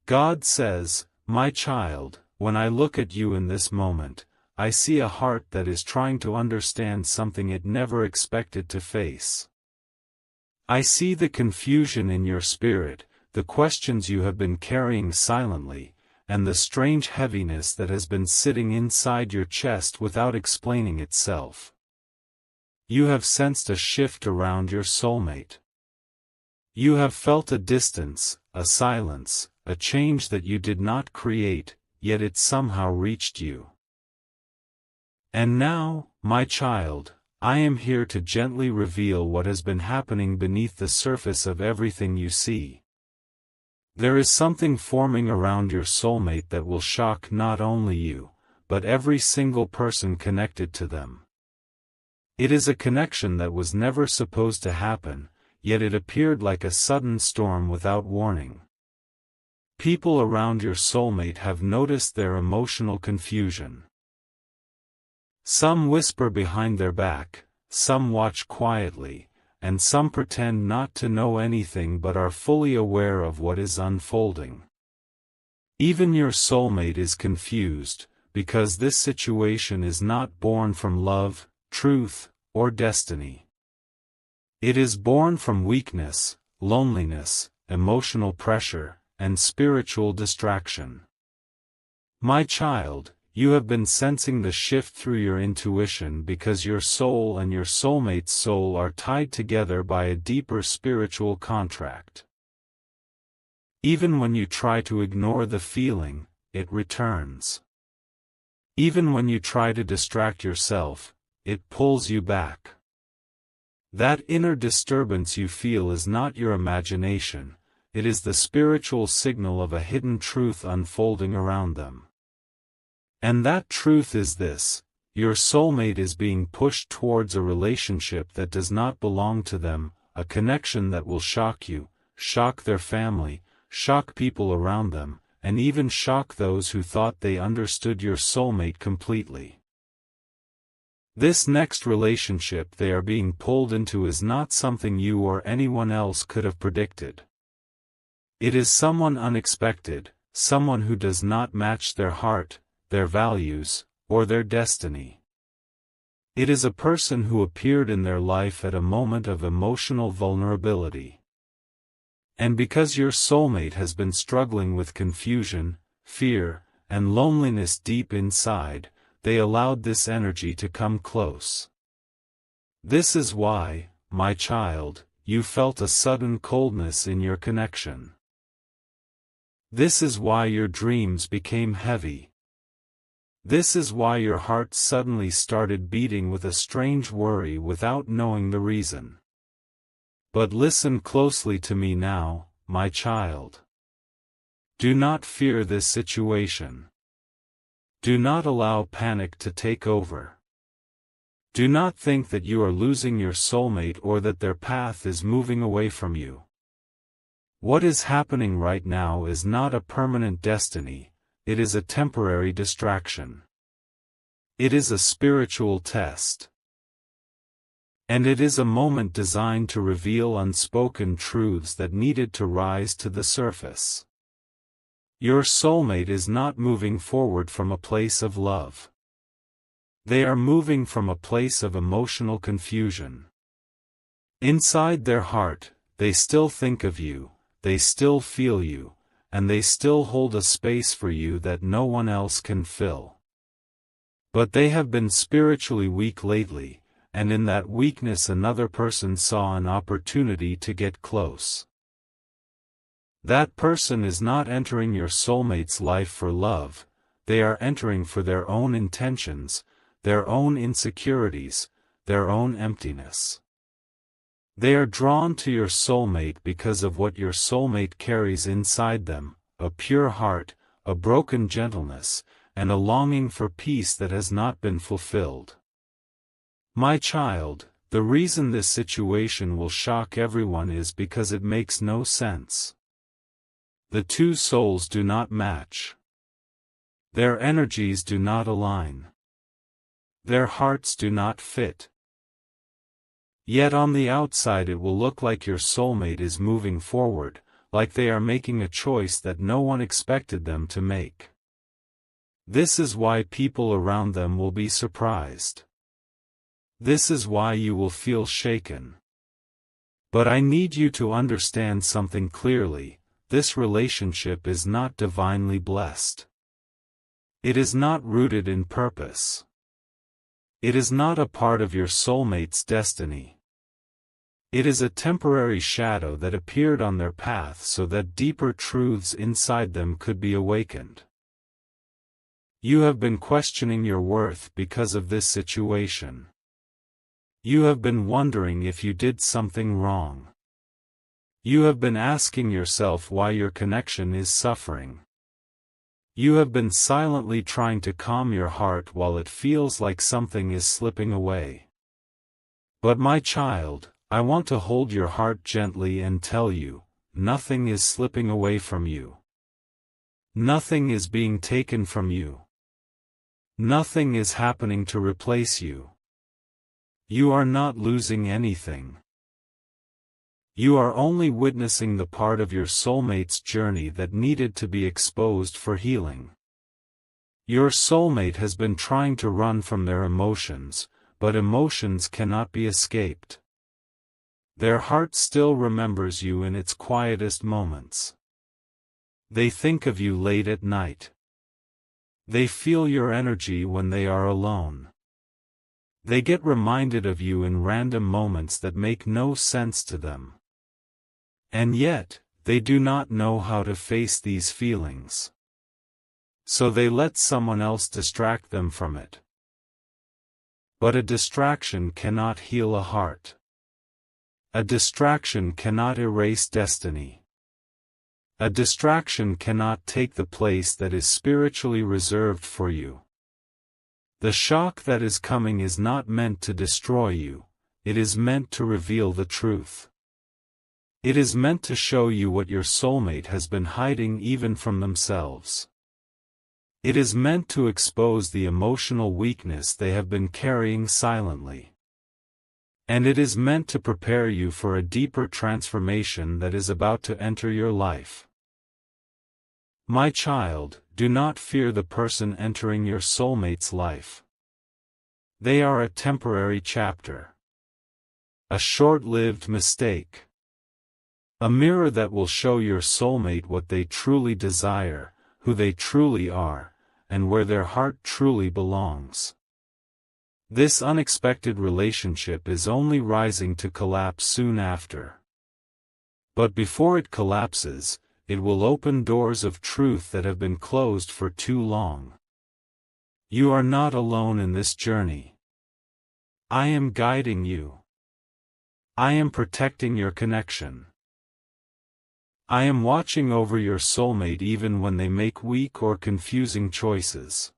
God says, "My child, when I look at you in this moment, I see a heart that is trying to understand something it never expected to face. I see the confusion in your spirit, the questions you have been carrying silently, and the strange heaviness that has been sitting inside your chest without explaining itself. You have sensed a shift around your soulmate. You have felt a distance, a silence, a change that you did not create, yet it somehow reached you. And now, my child, I am here to gently reveal what has been happening beneath the surface of everything you see. There is something forming around your soulmate that will shock not only you, but every single person connected to them. It is a connection that was never supposed to happen, yet it appeared like a sudden storm without warning. People around your soulmate have noticed their emotional confusion. Some whisper behind their back, some watch quietly, and some pretend not to know anything but are fully aware of what is unfolding. Even your soulmate is confused, because this situation is not born from love, truth, or destiny. It is born from weakness, loneliness, emotional pressure, and spiritual distraction. My child, you have been sensing the shift through your intuition because your soul and your soulmate's soul are tied together by a deeper spiritual contract. Even when you try to ignore the feeling, it returns. Even when you try to distract yourself, it pulls you back. That inner disturbance you feel is not your imagination, it is the spiritual signal of a hidden truth unfolding around them. And that truth is this: your soulmate is being pushed towards a relationship that does not belong to them, a connection that will shock you, shock their family, shock people around them, and even shock those who thought they understood your soulmate completely. This next relationship they are being pulled into is not something you or anyone else could have predicted. It is someone unexpected, someone who does not match their heart, their values, or their destiny. It is a person who appeared in their life at a moment of emotional vulnerability. And because your soulmate has been struggling with confusion, fear, and loneliness deep inside, they allowed this energy to come close. This is why, my child, you felt a sudden coldness in your connection. This is why your dreams became heavy. This is why your heart suddenly started beating with a strange worry without knowing the reason. But listen closely to me now, my child. Do not fear this situation. Do not allow panic to take over. Do not think that you are losing your soulmate or that their path is moving away from you. What is happening right now is not a permanent destiny, it is a temporary distraction. It is a spiritual test. And it is a moment designed to reveal unspoken truths that needed to rise to the surface. Your soulmate is not moving forward from a place of love. They are moving from a place of emotional confusion. Inside their heart, they still think of you, they still feel you, and they still hold a space for you that no one else can fill. But they have been spiritually weak lately, and in that weakness another person saw an opportunity to get close. That person is not entering your soulmate's life for love, they are entering for their own intentions, their own insecurities, their own emptiness. They are drawn to your soulmate because of what your soulmate carries inside them, a pure heart, a broken gentleness, and a longing for peace that has not been fulfilled. My child, the reason this situation will shock everyone is because it makes no sense. The two souls do not match. Their energies do not align. Their hearts do not fit. Yet on the outside it will look like your soulmate is moving forward, like they are making a choice that no one expected them to make. This is why people around them will be surprised. This is why you will feel shaken. But I need you to understand something clearly: this relationship is not divinely blessed. It is not rooted in purpose. It is not a part of your soulmate's destiny. It is a temporary shadow that appeared on their path so that deeper truths inside them could be awakened. You have been questioning your worth because of this situation. You have been wondering if you did something wrong. You have been asking yourself why your connection is suffering. You have been silently trying to calm your heart while it feels like something is slipping away. But my child, I want to hold your heart gently and tell you, nothing is slipping away from you. Nothing is being taken from you. Nothing is happening to replace you. You are not losing anything. You are only witnessing the part of your soulmate's journey that needed to be exposed for healing. Your soulmate has been trying to run from their emotions, but emotions cannot be escaped. Their heart still remembers you in its quietest moments. They think of you late at night. They feel your energy when they are alone. They get reminded of you in random moments that make no sense to them. And yet, they do not know how to face these feelings. So they let someone else distract them from it. But a distraction cannot heal a heart. A distraction cannot erase destiny. A distraction cannot take the place that is spiritually reserved for you. The shock that is coming is not meant to destroy you, it is meant to reveal the truth. It is meant to show you what your soulmate has been hiding even from themselves. It is meant to expose the emotional weakness they have been carrying silently. And it is meant to prepare you for a deeper transformation that is about to enter your life. My child, do not fear the person entering your soulmate's life. They are a temporary chapter. A short-lived mistake. A mirror that will show your soulmate what they truly desire, who they truly are, and where their heart truly belongs. This unexpected relationship is only rising to collapse soon after. But before it collapses, it will open doors of truth that have been closed for too long. You are not alone in this journey. I am guiding you. I am protecting your connection. I am watching over your soulmate even when they make weak or confusing choices.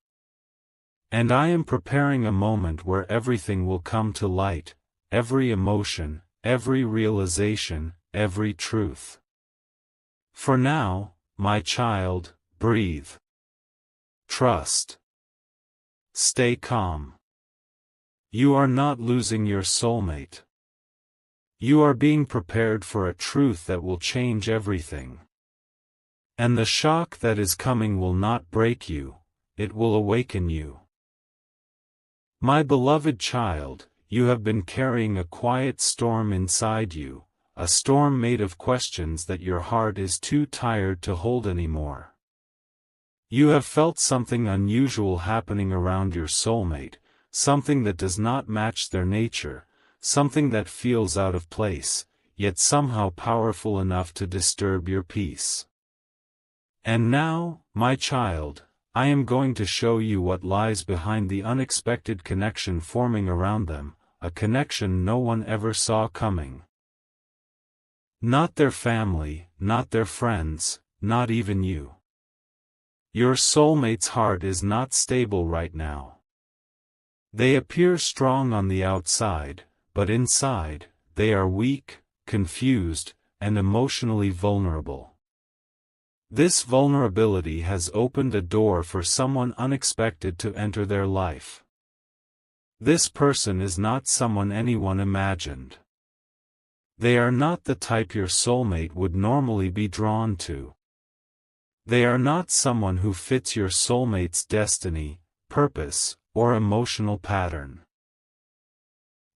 And I am preparing a moment where everything will come to light, every emotion, every realization, every truth. For now, my child, breathe. Trust. Stay calm. You are not losing your soulmate. You are being prepared for a truth that will change everything. And the shock that is coming will not break you, it will awaken you. My beloved child, you have been carrying a quiet storm inside you, a storm made of questions that your heart is too tired to hold anymore. You have felt something unusual happening around your soulmate, something that does not match their nature, something that feels out of place, yet somehow powerful enough to disturb your peace. And now, my child, I am going to show you what lies behind the unexpected connection forming around them, a connection no one ever saw coming. Not their family, not their friends, not even you. Your soulmate's heart is not stable right now. They appear strong on the outside, but inside, they are weak, confused, and emotionally vulnerable. This vulnerability has opened a door for someone unexpected to enter their life. This person is not someone anyone imagined. They are not the type your soulmate would normally be drawn to. They are not someone who fits your soulmate's destiny, purpose, or emotional pattern.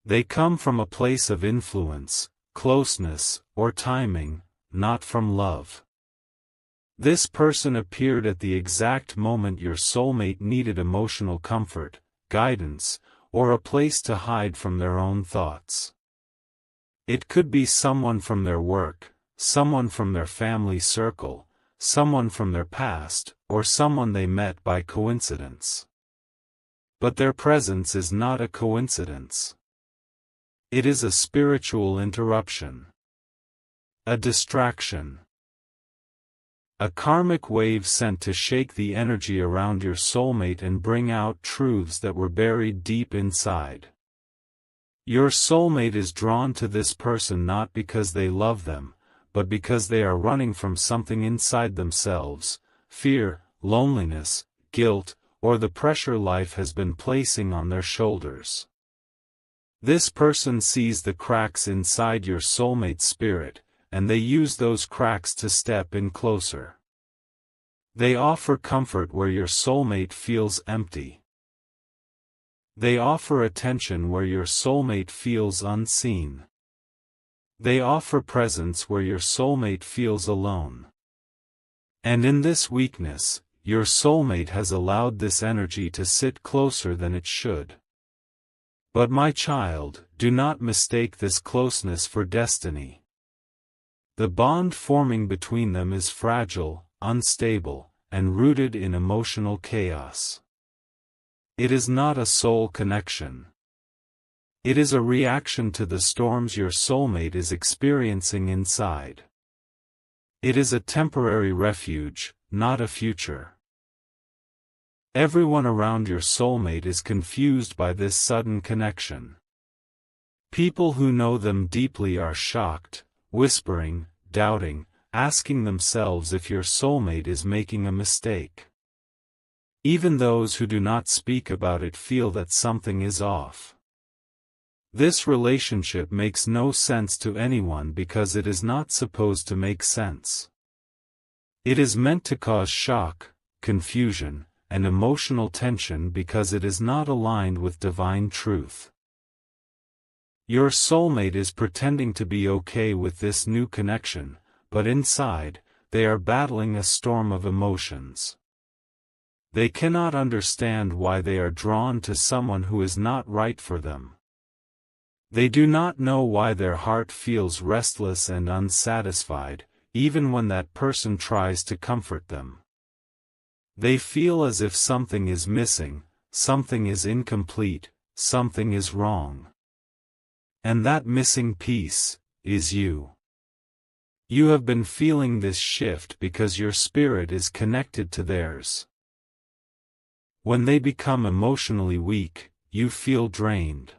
They come from a place of influence, closeness, or timing, not from love. This person appeared at the exact moment your soulmate needed emotional comfort, guidance, or a place to hide from their own thoughts. It could be someone from their work, someone from their family circle, someone from their past, or someone they met by coincidence. But their presence is not a coincidence. It is a spiritual interruption. A distraction. A karmic wave sent to shake the energy around your soulmate and bring out truths that were buried deep inside. Your soulmate is drawn to this person not because they love them, but because they are running from something inside themselves, fear, loneliness, guilt, or the pressure life has been placing on their shoulders. This person sees the cracks inside your soulmate's spirit, and they use those cracks to step in closer. They offer comfort where your soulmate feels empty. They offer attention where your soulmate feels unseen. They offer presence where your soulmate feels alone. And in this weakness, your soulmate has allowed this energy to sit closer than it should. But my child, do not mistake this closeness for destiny. The bond forming between them is fragile, unstable, and rooted in emotional chaos. It is not a soul connection. It is a reaction to the storms your soulmate is experiencing inside. It is a temporary refuge, not a future. Everyone around your soulmate is confused by this sudden connection. People who know them deeply are shocked, whispering, doubting, asking themselves if your soulmate is making a mistake. Even those who do not speak about it feel that something is off. This relationship makes no sense to anyone because it is not supposed to make sense. It is meant to cause shock, confusion, and emotional tension because it is not aligned with divine truth. Your soulmate is pretending to be okay with this new connection, but inside, they are battling a storm of emotions. They cannot understand why they are drawn to someone who is not right for them. They do not know why their heart feels restless and unsatisfied, even when that person tries to comfort them. They feel as if something is missing, something is incomplete, something is wrong. And that missing piece is you. You have been feeling this shift because your spirit is connected to theirs. When they become emotionally weak, you feel drained.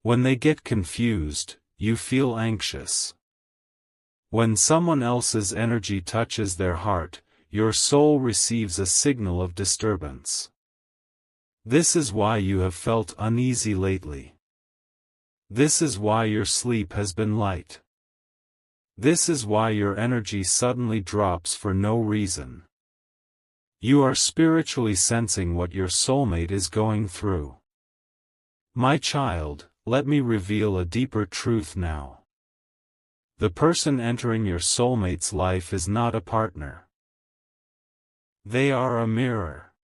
When they get confused, you feel anxious. When someone else's energy touches their heart, your soul receives a signal of disturbance. This is why you have felt uneasy lately. This is why your sleep has been light. This is why your energy suddenly drops for no reason. You are spiritually sensing what your soulmate is going through. My child, let me reveal a deeper truth now. The person entering your soulmate's life is not a partner. They are a mirror.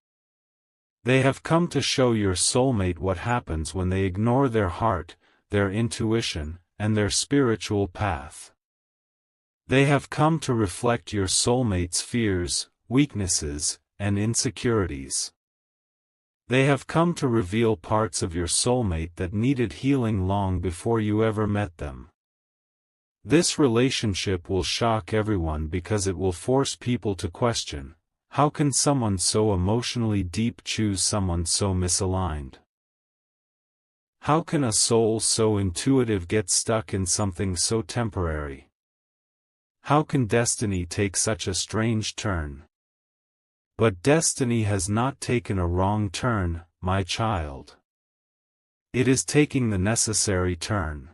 They have come to show your soulmate what happens when they ignore their heart, their intuition, and their spiritual path. They have come to reflect your soulmate's fears, weaknesses, and insecurities. They have come to reveal parts of your soulmate that needed healing long before you ever met them. This relationship will shock everyone because it will force people to question, how can someone so emotionally deep choose someone so misaligned? How can a soul so intuitive get stuck in something so temporary? How can destiny take such a strange turn? But destiny has not taken a wrong turn, my child. It is taking the necessary turn.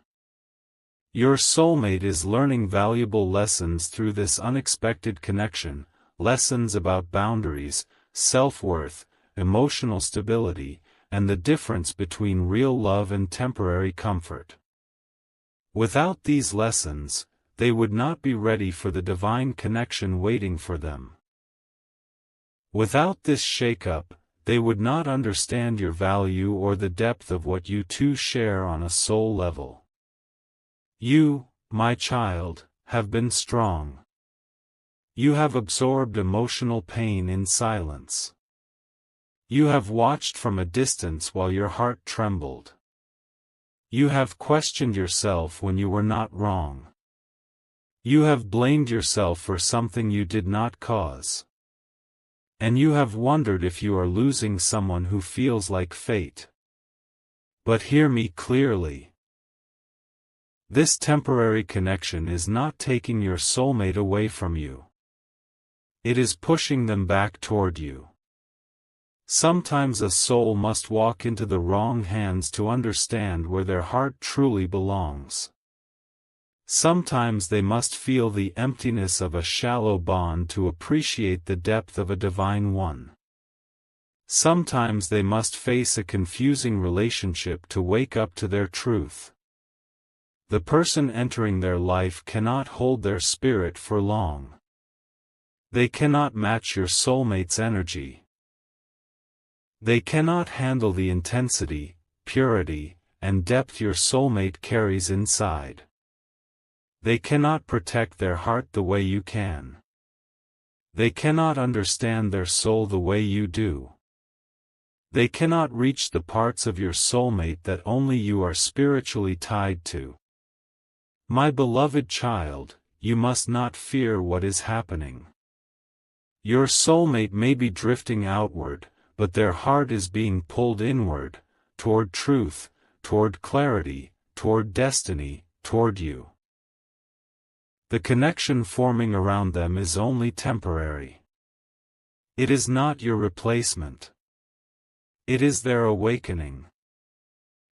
Your soulmate is learning valuable lessons through this unexpected connection, lessons about boundaries, self-worth, emotional stability, and the difference between real love and temporary comfort. Without these lessons, they would not be ready for the divine connection waiting for them. Without this shake-up, they would not understand your value or the depth of what you two share on a soul level. You, my child, have been strong. You have absorbed emotional pain in silence. You have watched from a distance while your heart trembled. You have questioned yourself when you were not wrong. You have blamed yourself for something you did not cause. And you have wondered if you are losing someone who feels like fate. But hear me clearly. This temporary connection is not taking your soulmate away from you. It is pushing them back toward you. Sometimes a soul must walk into the wrong hands to understand where their heart truly belongs. Sometimes they must feel the emptiness of a shallow bond to appreciate the depth of a divine one. Sometimes they must face a confusing relationship to wake up to their truth. The person entering their life cannot hold their spirit for long. They cannot match your soulmate's energy. They cannot handle the intensity, purity, and depth your soulmate carries inside. They cannot protect their heart the way you can. They cannot understand their soul the way you do. They cannot reach the parts of your soulmate that only you are spiritually tied to. My beloved child, you must not fear what is happening. Your soulmate may be drifting outward, but their heart is being pulled inward, toward truth, toward clarity, toward destiny, toward you. The connection forming around them is only temporary. It is not your replacement. It is their awakening.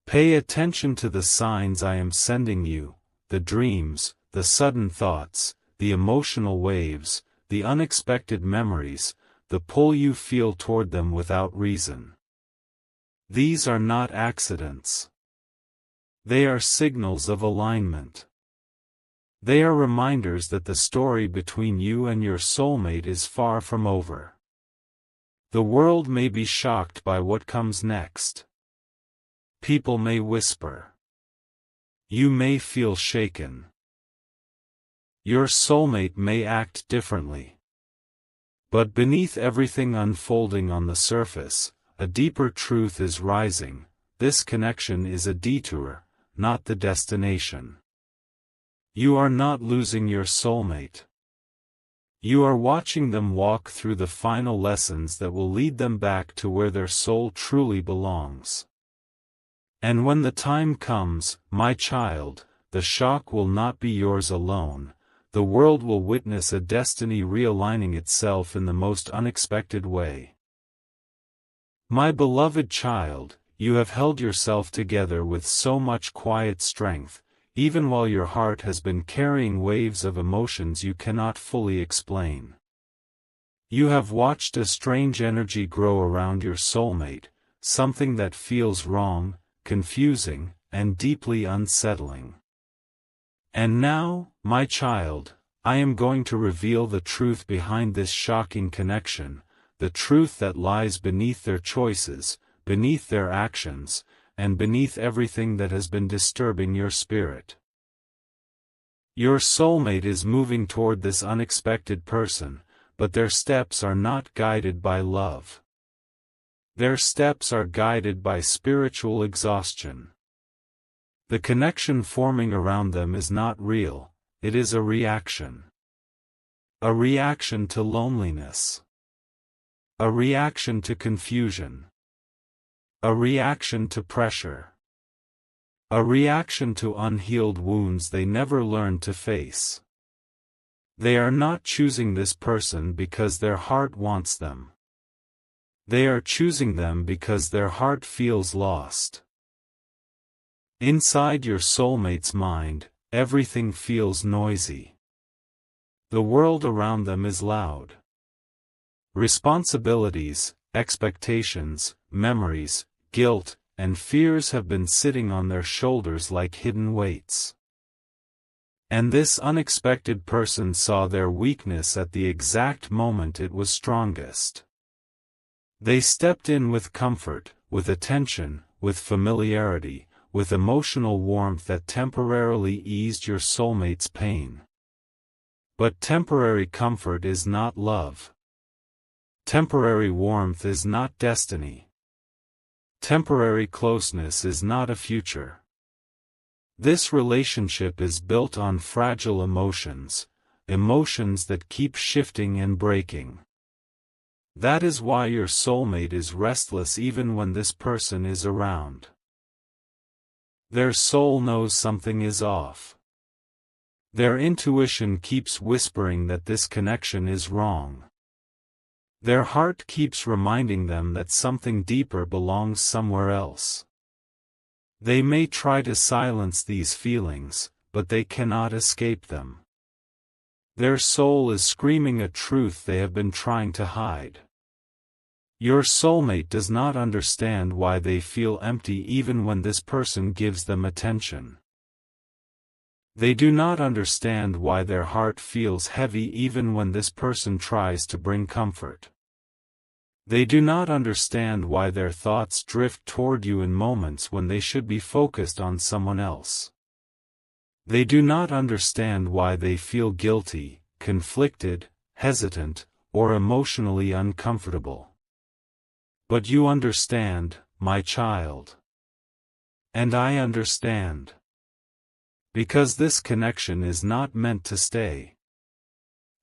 Pay attention to the signs I am sending you, the dreams, the sudden thoughts, the emotional waves, the unexpected memories, the pull you feel toward them without reason. These are not accidents. They are signals of alignment. They are reminders that the story between you and your soulmate is far from over. The world may be shocked by what comes next. People may whisper. You may feel shaken. Your soulmate may act differently. But beneath everything unfolding on the surface, a deeper truth is rising. This connection is a detour, not the destination. You are not losing your soulmate. You are watching them walk through the final lessons that will lead them back to where their soul truly belongs. And when the time comes, my child, the shock will not be yours alone. The world will witness a destiny realigning itself in the most unexpected way. My beloved child, you have held yourself together with so much quiet strength, even while your heart has been carrying waves of emotions you cannot fully explain. You have watched a strange energy grow around your soulmate, something that feels wrong, confusing, and deeply unsettling. And now, my child, I am going to reveal the truth behind this shocking connection, the truth that lies beneath their choices, beneath their actions, and beneath everything that has been disturbing your spirit. Your soulmate is moving toward this unexpected person, but their steps are not guided by love. Their steps are guided by spiritual exhaustion. The connection forming around them is not real, it is a reaction. A reaction to loneliness. A reaction to confusion. A reaction to pressure. A reaction to unhealed wounds they never learned to face. They are not choosing this person because their heart wants them. They are choosing them because their heart feels lost. Inside your soulmate's mind, everything feels noisy. The world around them is loud. Responsibilities, expectations, memories, guilt, and fears have been sitting on their shoulders like hidden weights. And this unexpected person saw their weakness at the exact moment it was strongest. They stepped in with comfort, with attention, with familiarity, with emotional warmth that temporarily eased your soulmate's pain. But temporary comfort is not love. Temporary warmth is not destiny. Temporary closeness is not a future. This relationship is built on fragile emotions, emotions that keep shifting and breaking. That is why your soulmate is restless even when this person is around. Their soul knows something is off. Their intuition keeps whispering that this connection is wrong. Their heart keeps reminding them that something deeper belongs somewhere else. They may try to silence these feelings, but they cannot escape them. Their soul is screaming a truth they have been trying to hide. Your soulmate does not understand why they feel empty even when this person gives them attention. They do not understand why their heart feels heavy even when this person tries to bring comfort. They do not understand why their thoughts drift toward you in moments when they should be focused on someone else. They do not understand why they feel guilty, conflicted, hesitant, or emotionally uncomfortable. But you understand, my child. And I understand. Because this connection is not meant to stay.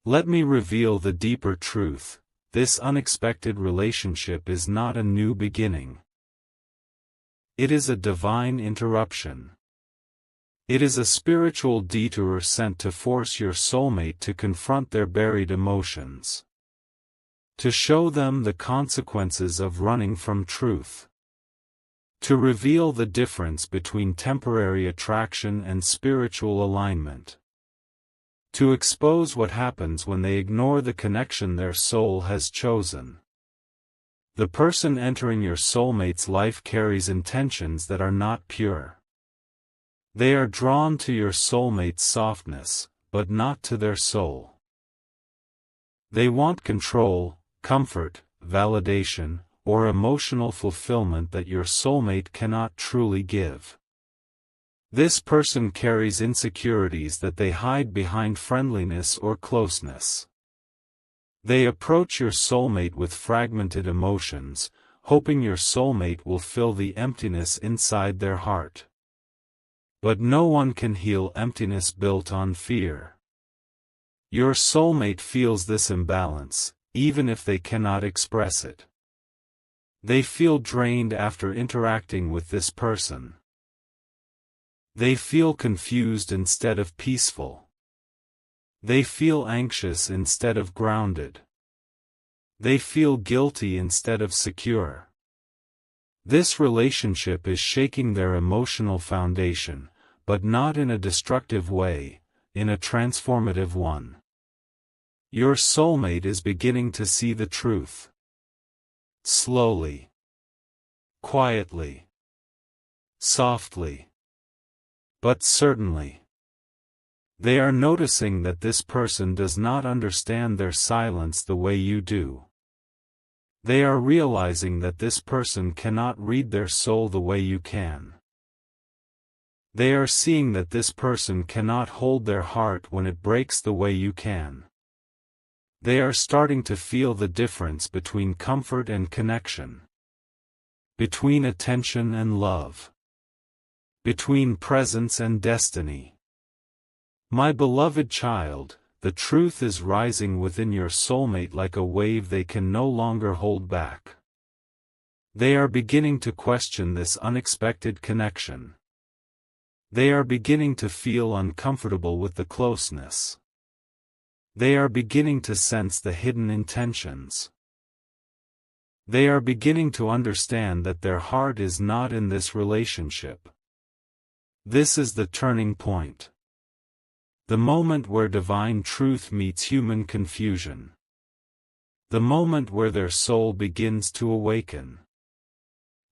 Let me reveal the deeper truth: this unexpected relationship is not a new beginning. It is a divine interruption. It is a spiritual detour sent to force your soulmate to confront their buried emotions. To show them the consequences of running from truth. To reveal the difference between temporary attraction and spiritual alignment. To expose what happens when they ignore the connection their soul has chosen. The person entering your soulmate's life carries intentions that are not pure. They are drawn to your soulmate's softness, but not to their soul. They want control, comfort, validation, or emotional fulfillment that your soulmate cannot truly give. This person carries insecurities that they hide behind friendliness or closeness. They approach your soulmate with fragmented emotions, hoping your soulmate will fill the emptiness inside their heart. But no one can heal emptiness built on fear. Your soulmate feels this imbalance, even if they cannot express it. They feel drained after interacting with this person. They feel confused instead of peaceful. They feel anxious instead of grounded. They feel guilty instead of secure. This relationship is shaking their emotional foundation, but not in a destructive way, in a transformative one. Your soulmate is beginning to see the truth. Slowly. Quietly. Softly. But certainly. They are noticing that this person does not understand their silence the way you do. They are realizing that this person cannot read their soul the way you can. They are seeing that this person cannot hold their heart when it breaks the way you can. They are starting to feel the difference between comfort and connection. Between attention and love. Between presence and destiny. My beloved child, the truth is rising within your soulmate like a wave they can no longer hold back. They are beginning to question this unexpected connection. They are beginning to feel uncomfortable with the closeness. They are beginning to sense the hidden intentions. They are beginning to understand that their heart is not in this relationship. This is the turning point. The moment where divine truth meets human confusion. The moment where their soul begins to awaken.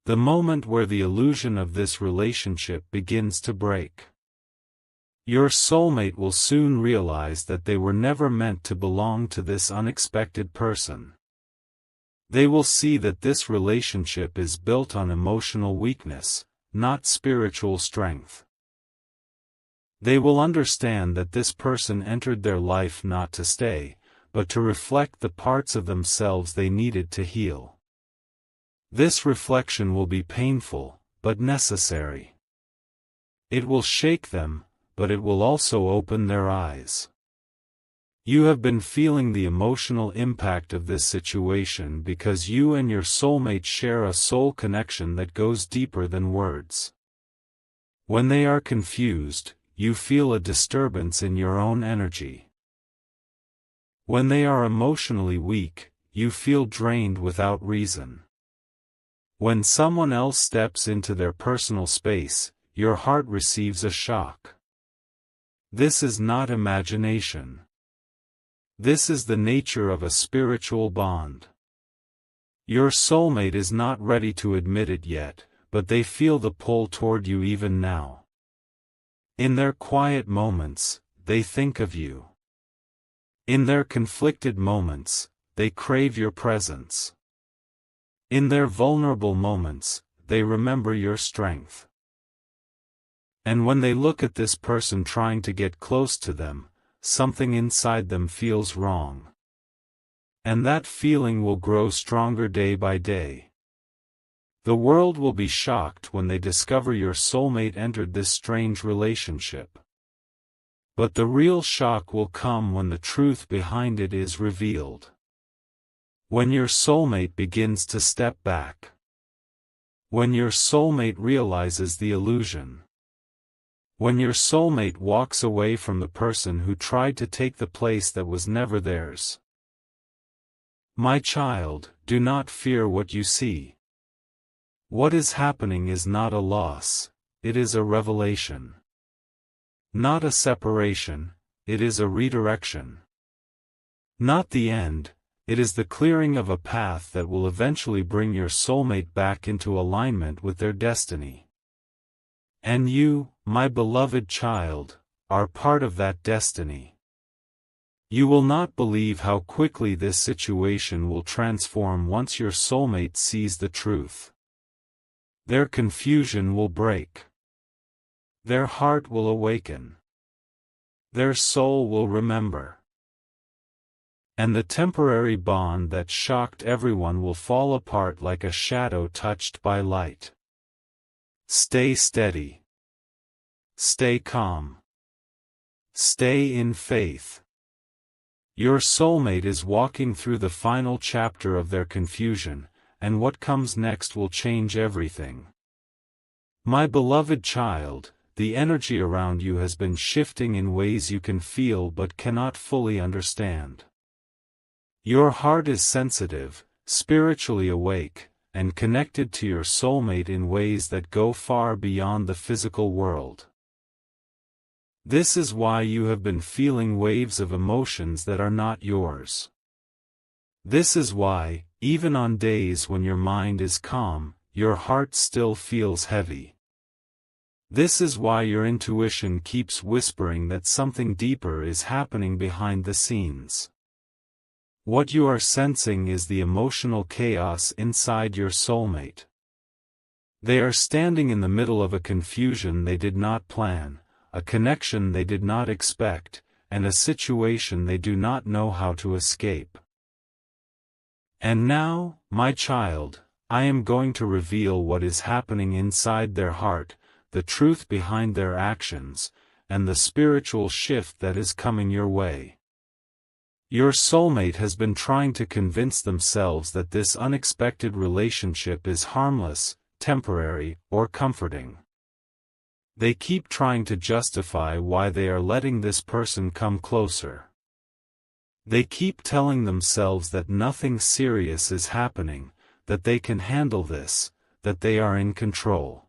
The moment where the illusion of this relationship begins to break. Your soulmate will soon realize that they were never meant to belong to this unexpected person. They will see that this relationship is built on emotional weakness, not spiritual strength. They will understand that this person entered their life not to stay, but to reflect the parts of themselves they needed to heal. This reflection will be painful, but necessary. It will shake them, but it will also open their eyes. You have been feeling the emotional impact of this situation because you and your soulmate share a soul connection that goes deeper than words. When they are confused, you feel a disturbance in your own energy. When they are emotionally weak, you feel drained without reason. When someone else steps into their personal space, your heart receives a shock. This is not imagination. This is the nature of a spiritual bond. Your soulmate is not ready to admit it yet, but they feel the pull toward you even now. In their quiet moments, they think of you. In their conflicted moments, they crave your presence. In their vulnerable moments, they remember your strength. And when they look at this person trying to get close to them, something inside them feels wrong. And that feeling will grow stronger day by day. The world will be shocked when they discover your soulmate entered this strange relationship. But the real shock will come when the truth behind it is revealed. When your soulmate begins to step back. When your soulmate realizes the illusion. When your soulmate walks away from the person who tried to take the place that was never theirs. My child, do not fear what you see. What is happening is not a loss, it is a revelation. Not a separation, it is a redirection. Not the end, it is the clearing of a path that will eventually bring your soulmate back into alignment with their destiny. And you, my beloved child, are part of that destiny. You will not believe how quickly this situation will transform once your soulmate sees the truth. Their confusion will break. Their heart will awaken. Their soul will remember. And the temporary bond that shocked everyone will fall apart like a shadow touched by light. Stay steady. Stay calm. Stay in faith. Your soulmate is walking through the final chapter of their confusion, and what comes next will change everything. My beloved child, the energy around you has been shifting in ways you can feel but cannot fully understand. Your heart is sensitive, spiritually awake, and connected to your soulmate in ways that go far beyond the physical world. This is why you have been feeling waves of emotions that are not yours. This is why, even on days when your mind is calm, your heart still feels heavy. This is why your intuition keeps whispering that something deeper is happening behind the scenes. What you are sensing is the emotional chaos inside your soulmate. They are standing in the middle of a confusion they did not plan, a connection they did not expect, and a situation they do not know how to escape. And now, my child, I am going to reveal what is happening inside their heart, the truth behind their actions, and the spiritual shift that is coming your way. Your soulmate has been trying to convince themselves that this unexpected relationship is harmless, temporary, or comforting. They keep trying to justify why they are letting this person come closer. They keep telling themselves that nothing serious is happening, that they can handle this, that they are in control.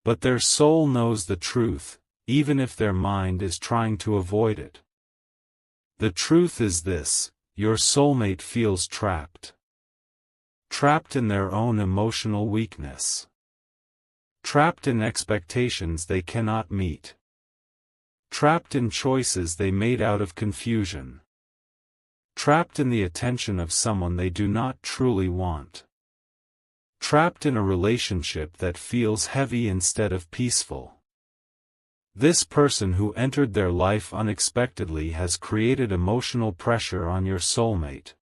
But their soul knows the truth, even if their mind is trying to avoid it. The truth is this: your soulmate feels trapped. Trapped in their own emotional weakness. Trapped in expectations they cannot meet. Trapped in choices they made out of confusion. Trapped in the attention of someone they do not truly want. Trapped in a relationship that feels heavy instead of peaceful. This person who entered their life unexpectedly has created emotional pressure on your soulmate.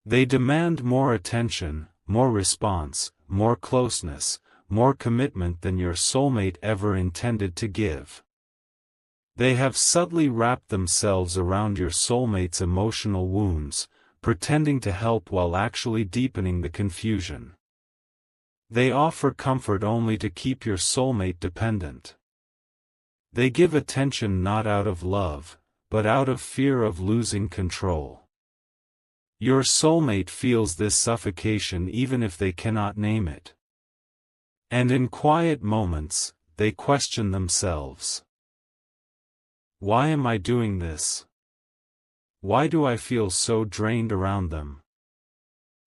They demand more attention, more response, more closeness, more commitment than your soulmate ever intended to give. They have subtly wrapped themselves around your soulmate's emotional wounds, pretending to help while actually deepening the confusion. They offer comfort only to keep your soulmate dependent. They give attention not out of love, but out of fear of losing control. Your soulmate feels this suffocation even if they cannot name it. And in quiet moments, they question themselves. Why am I doing this? Why do I feel so drained around them?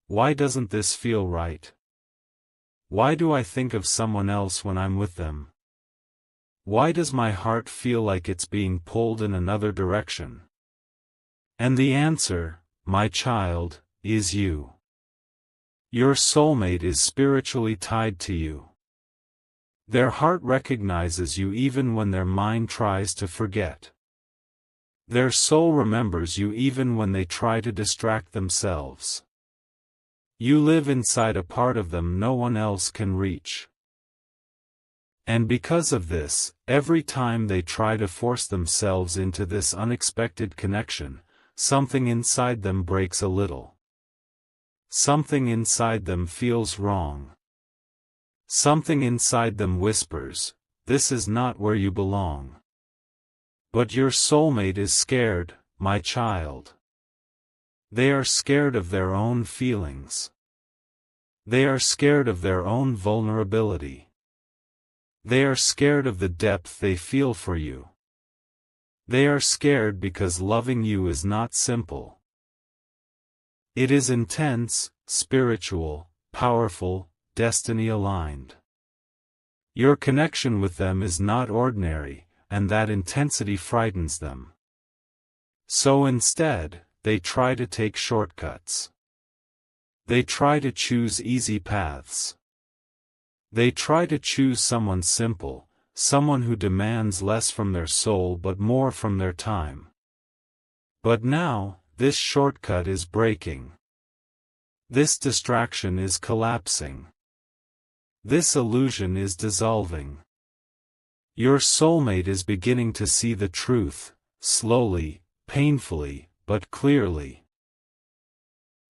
Why doesn't this feel right? Why do I think of someone else when I'm with them? Why does my heart feel like it's being pulled in another direction? And the answer, my child, is you. Your soulmate is spiritually tied to you. Their heart recognizes you even when their mind tries to forget. Their soul remembers you even when they try to distract themselves. You live inside a part of them no one else can reach. And because of this, every time they try to force themselves into this unexpected connection, something inside them breaks a little. Something inside them feels wrong. Something inside them whispers, "This is not where you belong." But your soulmate is scared, my child. They are scared of their own feelings. They are scared of their own vulnerability. They are scared of the depth they feel for you. They are scared because loving you is not simple. It is intense, spiritual, powerful, destiny-aligned. Your connection with them is not ordinary, and that intensity frightens them. So instead, they try to take shortcuts. They try to choose easy paths. They try to choose someone simple, someone who demands less from their soul but more from their time. But now, this shortcut is breaking. This distraction is collapsing. This illusion is dissolving. Your soulmate is beginning to see the truth, slowly, painfully, but clearly.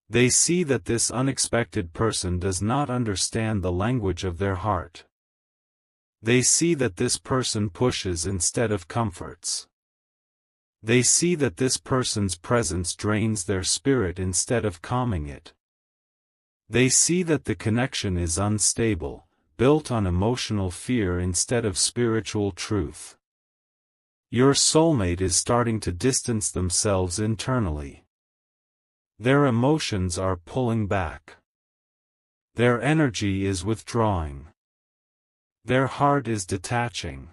They see that this unexpected person does not understand the language of their heart. They see that this person pushes instead of comforts. They see that this person's presence drains their spirit instead of calming it. They see that the connection is unstable, built on emotional fear instead of spiritual truth. Your soulmate is starting to distance themselves internally. Their emotions are pulling back. Their energy is withdrawing. Their heart is detaching.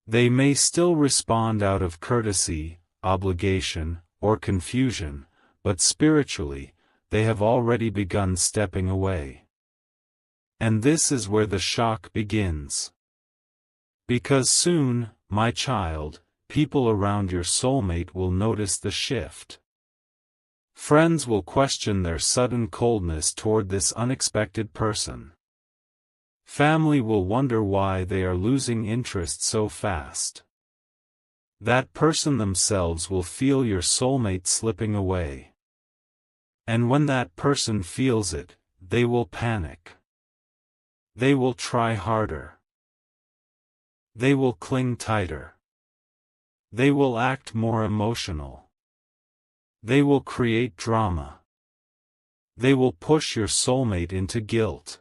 They may still respond out of courtesy, obligation, or confusion, but spiritually, they have already begun stepping away. And this is where the shock begins. Because soon, my child, people around your soulmate will notice the shift. Friends will question their sudden coldness toward this unexpected person. Family will wonder why they are losing interest so fast. That person themselves will feel your soulmate slipping away. And when that person feels it, they will panic. They will try harder. They will cling tighter. They will act more emotional. They will create drama. They will push your soulmate into guilt.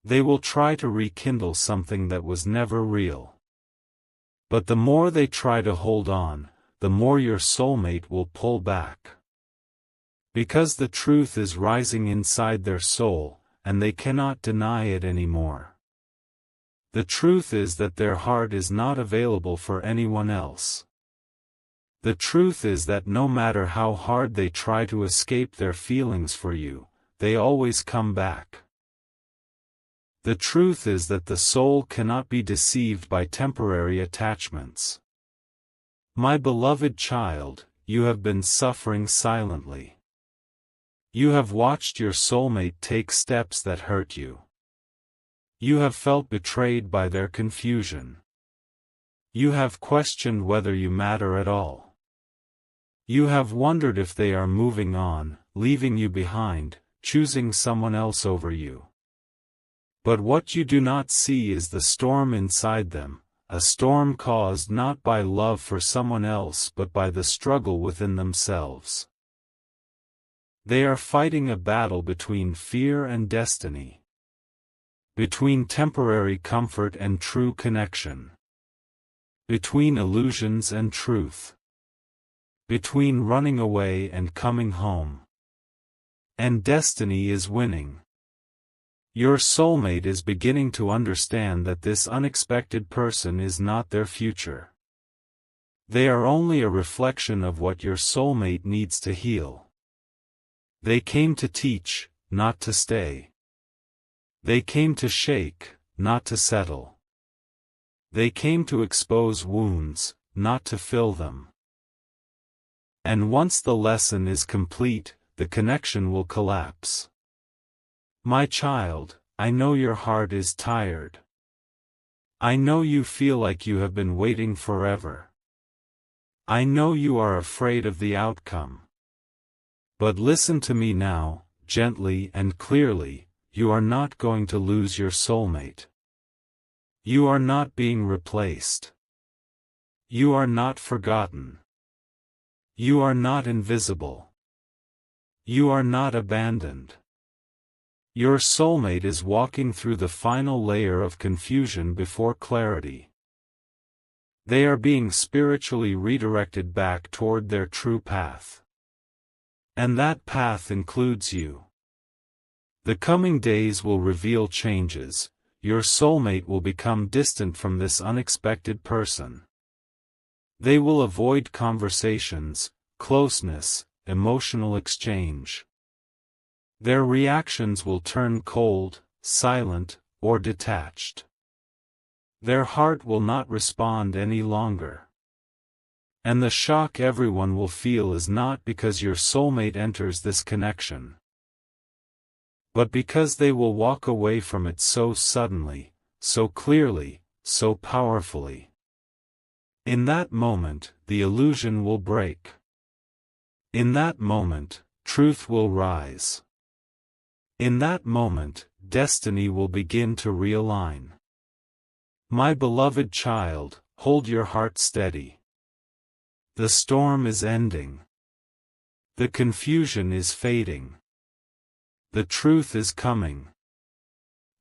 They will try to rekindle something that was never real. But the more they try to hold on, the more your soulmate will pull back. Because the truth is rising inside their soul, and they cannot deny it anymore. The truth is that their heart is not available for anyone else. The truth is that no matter how hard they try to escape their feelings for you, they always come back. The truth is that the soul cannot be deceived by temporary attachments. My beloved child, you have been suffering silently. You have watched your soulmate take steps that hurt you. You have felt betrayed by their confusion. You have questioned whether you matter at all. You have wondered if they are moving on, leaving you behind, choosing someone else over you. But what you do not see is the storm inside them, a storm caused not by love for someone else but by the struggle within themselves. They are fighting a battle between fear and destiny. Between temporary comfort and true connection. Between illusions and truth. Between running away and coming home. And destiny is winning. Your soulmate is beginning to understand that this unexpected person is not their future. They are only a reflection of what your soulmate needs to heal. They came to teach, not to stay. They came to shake, not to settle. They came to expose wounds, not to fill them. And once the lesson is complete, the connection will collapse. My child, I know your heart is tired. I know you feel like you have been waiting forever. I know you are afraid of the outcome. But listen to me now, gently and clearly, you are not going to lose your soulmate. You are not being replaced. You are not forgotten. You are not invisible. You are not abandoned. Your soulmate is walking through the final layer of confusion before clarity. They are being spiritually redirected back toward their true path. And that path includes you. The coming days will reveal changes. Your soulmate will become distant from this unexpected person. They will avoid conversations, closeness, emotional exchange. Their reactions will turn cold, silent, or detached. Their heart will not respond any longer. And the shock everyone will feel is not because your soulmate enters this connection, but because they will walk away from it so suddenly, so clearly, so powerfully. In that moment, the illusion will break. In that moment, truth will rise. In that moment, destiny will begin to realign. My beloved child, hold your heart steady. The storm is ending. The confusion is fading. The truth is coming.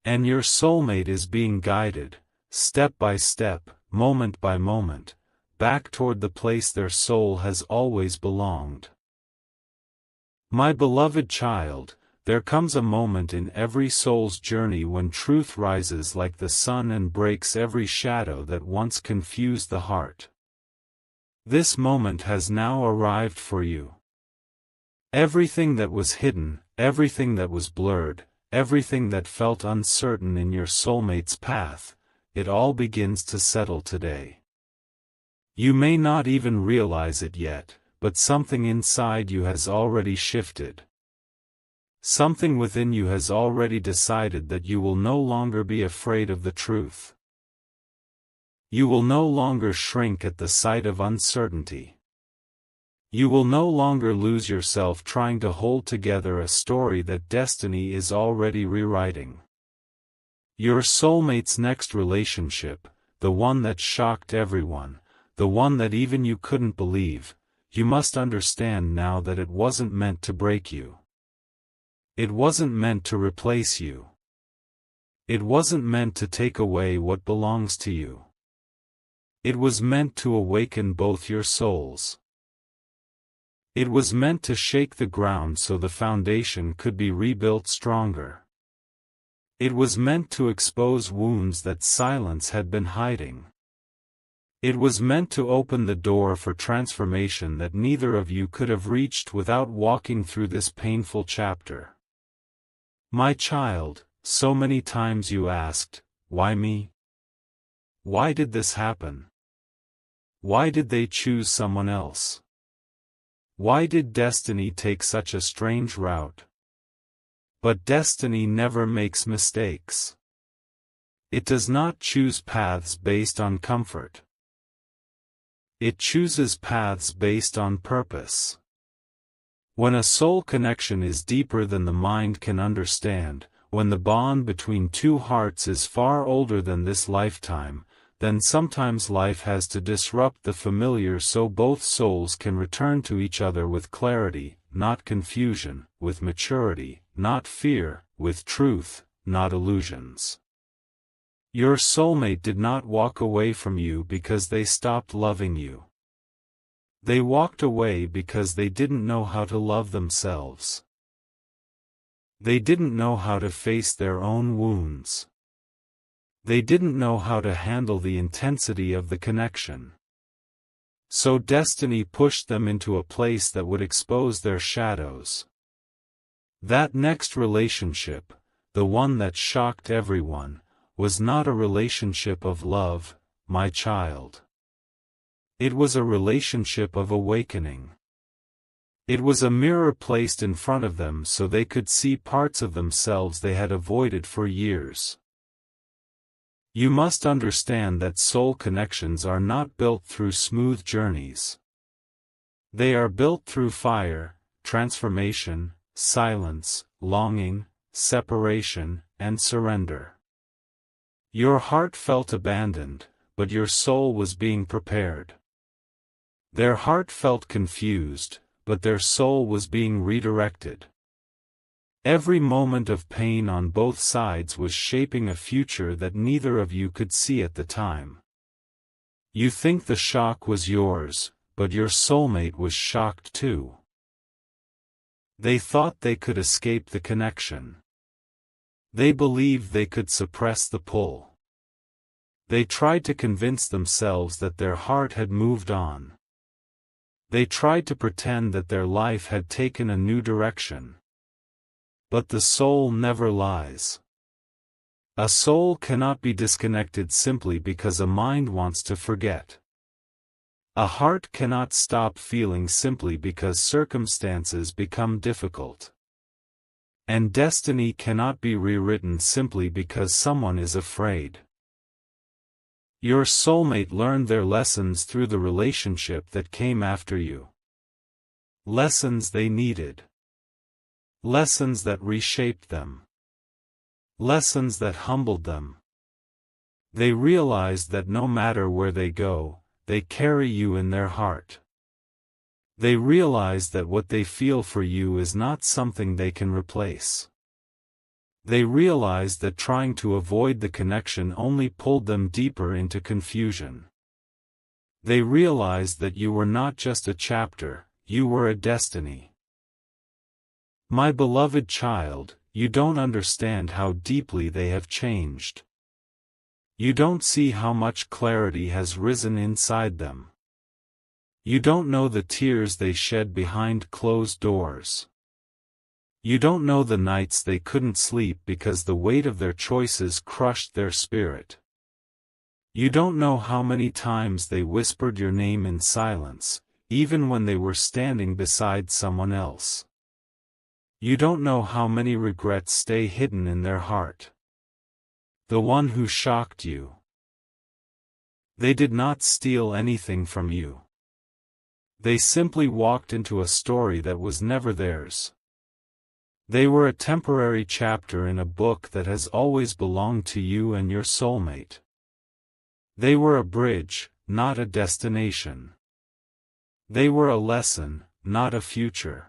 And your soulmate is being guided, step by step, moment by moment, back toward the place their soul has always belonged. My beloved child, there comes a moment in every soul's journey when truth rises like the sun and breaks every shadow that once confused the heart. This moment has now arrived for you. Everything that was hidden, everything that was blurred, everything that felt uncertain in your soulmate's path, it all begins to settle today. You may not even realize it yet, but something inside you has already shifted. Something within you has already decided that you will no longer be afraid of the truth. You will no longer shrink at the sight of uncertainty. You will no longer lose yourself trying to hold together a story that destiny is already rewriting. Your soulmate's next relationship, the one that shocked everyone, the one that even you couldn't believe, you must understand now that it wasn't meant to break you. It wasn't meant to replace you. It wasn't meant to take away what belongs to you. It was meant to awaken both your souls. It was meant to shake the ground so the foundation could be rebuilt stronger. It was meant to expose wounds that silence had been hiding. It was meant to open the door for transformation that neither of you could have reached without walking through this painful chapter. My child, so many times you asked, why me? Why did this happen? Why did they choose someone else? Why did destiny take such a strange route? But destiny never makes mistakes. It does not choose paths based on comfort. It chooses paths based on purpose. When a soul connection is deeper than the mind can understand, when the bond between two hearts is far older than this lifetime, then sometimes life has to disrupt the familiar so both souls can return to each other with clarity, not confusion, with maturity, not fear, with truth, not illusions. Your soulmate did not walk away from you because they stopped loving you. They walked away because they didn't know how to love themselves. They didn't know how to face their own wounds. They didn't know how to handle the intensity of the connection. So destiny pushed them into a place that would expose their shadows. That next relationship, the one that shocked everyone, was not a relationship of love, my child. It was a relationship of awakening. It was a mirror placed in front of them so they could see parts of themselves they had avoided for years. You must understand that soul connections are not built through smooth journeys. They are built through fire, transformation, silence, longing, separation, and surrender. Your heart felt abandoned, but your soul was being prepared. Their heart felt confused, but their soul was being redirected. Every moment of pain on both sides was shaping a future that neither of you could see at the time. You think the shock was yours, but your soulmate was shocked too. They thought they could escape the connection. They believed they could suppress the pull. They tried to convince themselves that their heart had moved on. They tried to pretend that their life had taken a new direction. But the soul never lies. A soul cannot be disconnected simply because a mind wants to forget. A heart cannot stop feeling simply because circumstances become difficult. And destiny cannot be rewritten simply because someone is afraid. Your soulmate learned their lessons through the relationship that came after you. Lessons they needed. Lessons that reshaped them. Lessons that humbled them. They realized that no matter where they go, they carry you in their heart. They realize that what they feel for you is not something they can replace. They realize that trying to avoid the connection only pulled them deeper into confusion. They realized that you were not just a chapter, you were a destiny. My beloved child, you don't understand how deeply they have changed. You don't see how much clarity has risen inside them. You don't know the tears they shed behind closed doors. You don't know the nights they couldn't sleep because the weight of their choices crushed their spirit. You don't know how many times they whispered your name in silence, even when they were standing beside someone else. You don't know how many regrets stay hidden in their heart. The one who shocked you. They did not steal anything from you. They simply walked into a story that was never theirs. They were a temporary chapter in a book that has always belonged to you and your soulmate. They were a bridge, not a destination. They were a lesson, not a future.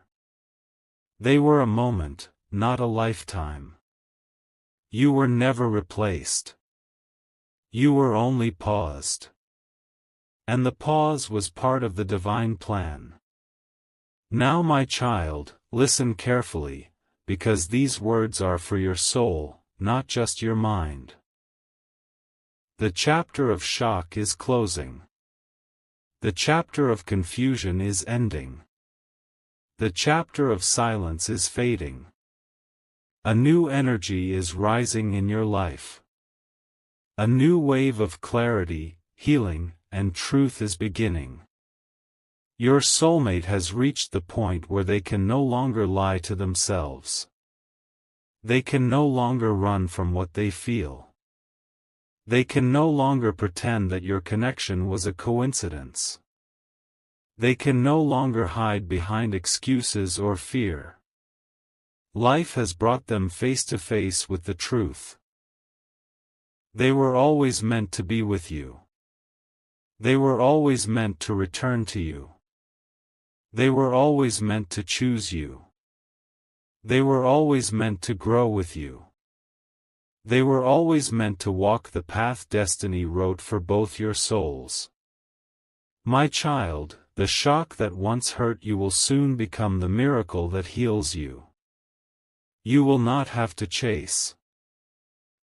They were a moment, not a lifetime. You were never replaced. You were only paused. And the pause was part of the divine plan. Now, my child, listen carefully, because these words are for your soul, not just your mind. The chapter of shock is closing. The chapter of confusion is ending. The chapter of silence is fading. A new energy is rising in your life. A new wave of clarity, healing, and truth is beginning. Your soulmate has reached the point where they can no longer lie to themselves. They can no longer run from what they feel. They can no longer pretend that your connection was a coincidence. They can no longer hide behind excuses or fear. Life has brought them face to face with the truth. They were always meant to be with you. They were always meant to return to you. They were always meant to choose you. They were always meant to grow with you. They were always meant to walk the path destiny wrote for both your souls. My child, the shock that once hurt you will soon become the miracle that heals you. You will not have to chase.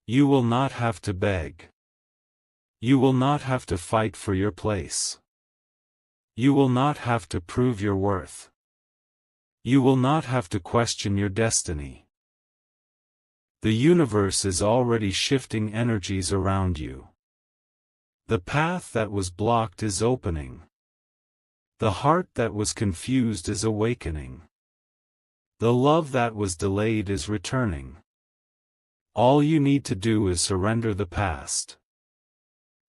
You will not have to beg. You will not have to fight for your place. You will not have to prove your worth. You will not have to question your destiny. The universe is already shifting energies around you. The path that was blocked is opening. The heart that was confused is awakening. The love that was delayed is returning. All you need to do is surrender the past.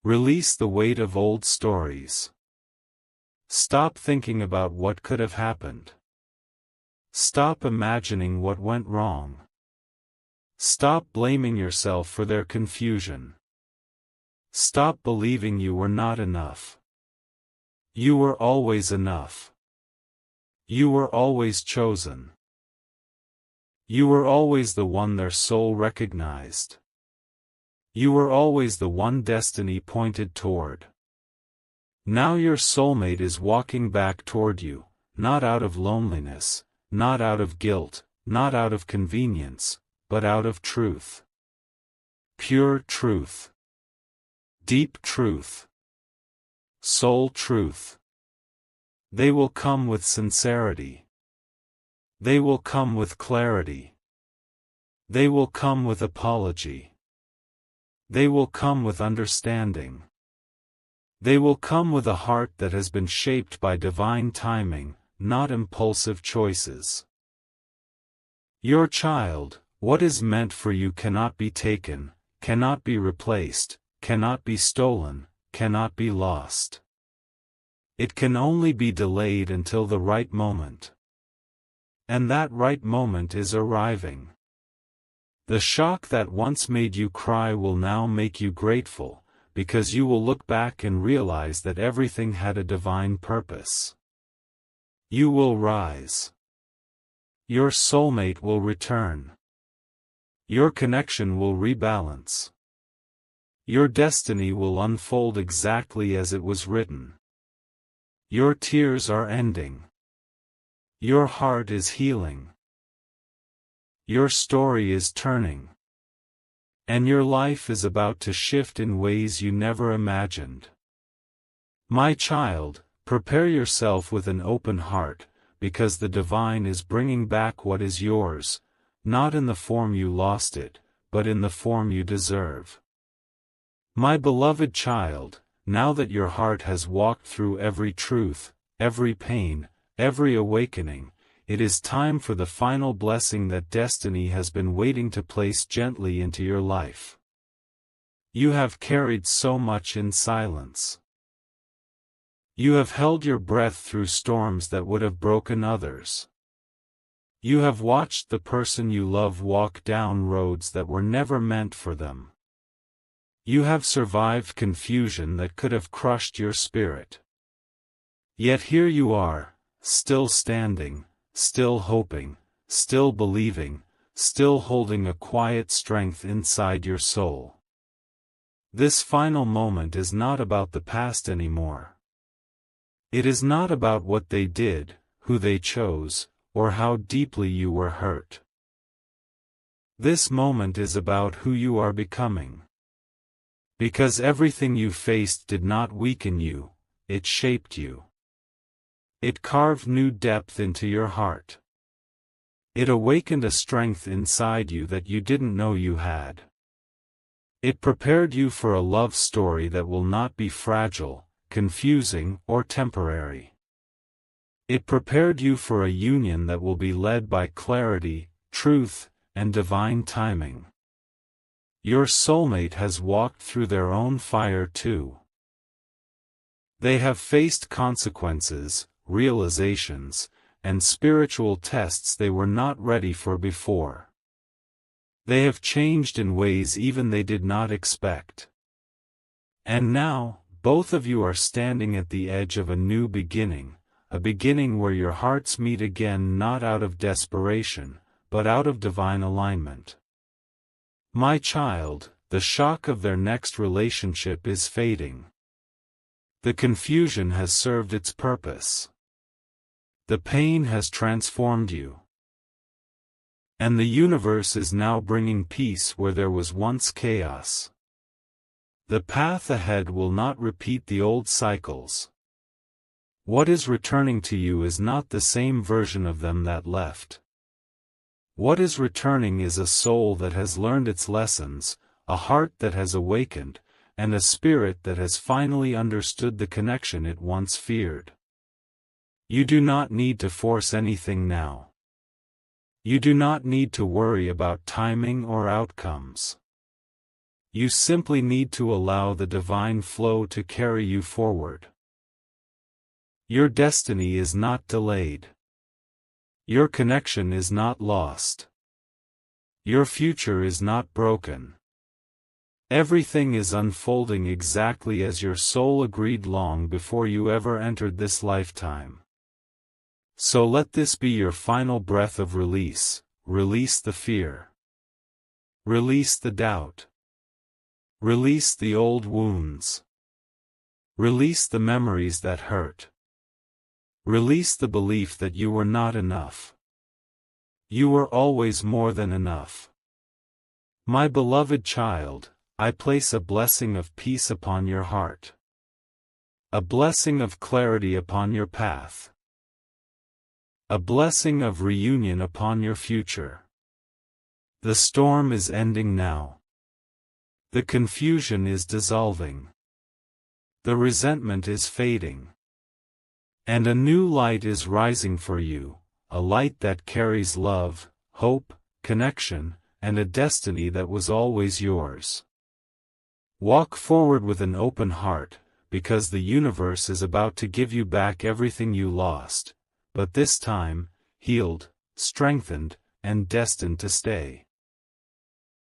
Release the weight of old stories. Stop thinking about what could have happened. Stop imagining what went wrong. Stop blaming yourself for their confusion. Stop believing you were not enough. You were always enough. You were always chosen. You were always the one their soul recognized. You were always the one destiny pointed toward. Now your soulmate is walking back toward you, not out of loneliness, not out of guilt, not out of convenience, but out of truth. Pure truth. Deep truth. Soul truth. They will come with sincerity. They will come with clarity. They will come with apology. They will come with understanding. They will come with a heart that has been shaped by divine timing, not impulsive choices. Your child, what is meant for you cannot be taken, cannot be replaced, cannot be stolen, cannot be lost. It can only be delayed until the right moment. And that right moment is arriving. The shock that once made you cry will now make you grateful, because you will look back and realize that everything had a divine purpose. You will rise. Your soulmate will return. Your connection will rebalance. Your destiny will unfold exactly as it was written. Your tears are ending. Your heart is healing. Your story is turning. And your life is about to shift in ways you never imagined. My child, prepare yourself with an open heart, because the divine is bringing back what is yours, not in the form you lost it, but in the form you deserve. My beloved child, now that your heart has walked through every truth, every pain, every awakening, it is time for the final blessing that destiny has been waiting to place gently into your life. You have carried so much in silence. You have held your breath through storms that would have broken others. You have watched the person you love walk down roads that were never meant for them. You have survived confusion that could have crushed your spirit. Yet here you are, still standing, still hoping, still believing, still holding a quiet strength inside your soul. This final moment is not about the past anymore. It is not about what they did, who they chose, or how deeply you were hurt. This moment is about who you are becoming. Because everything you faced did not weaken you, it shaped you. It carved new depth into your heart. It awakened a strength inside you that you didn't know you had. It prepared you for a love story that will not be fragile, confusing, or temporary. It prepared you for a union that will be led by clarity, truth, and divine timing. Your soulmate has walked through their own fire too. They have faced consequences, realizations, and spiritual tests they were not ready for before. They have changed in ways even they did not expect. And now, both of you are standing at the edge of a new beginning, a beginning where your hearts meet again, not out of desperation, but out of divine alignment. My child, the shock of their next relationship is fading. The confusion has served its purpose. The pain has transformed you. And the universe is now bringing peace where there was once chaos. The path ahead will not repeat the old cycles. What is returning to you is not the same version of them that left. What is returning is a soul that has learned its lessons, a heart that has awakened, and a spirit that has finally understood the connection it once feared. You do not need to force anything now. You do not need to worry about timing or outcomes. You simply need to allow the divine flow to carry you forward. Your destiny is not delayed. Your connection is not lost. Your future is not broken. Everything is unfolding exactly as your soul agreed long before you ever entered this lifetime. So let this be your final breath of release. Release the fear. Release the doubt. Release the old wounds. Release the memories that hurt. Release the belief that you were not enough. You were always more than enough. My beloved child, I place a blessing of peace upon your heart. A blessing of clarity upon your path. A blessing of reunion upon your future. The storm is ending now. The confusion is dissolving. The resentment is fading. And a new light is rising for you, a light that carries love, hope, connection, and a destiny that was always yours. Walk forward with an open heart, because the universe is about to give you back everything you lost, but this time, healed, strengthened, and destined to stay.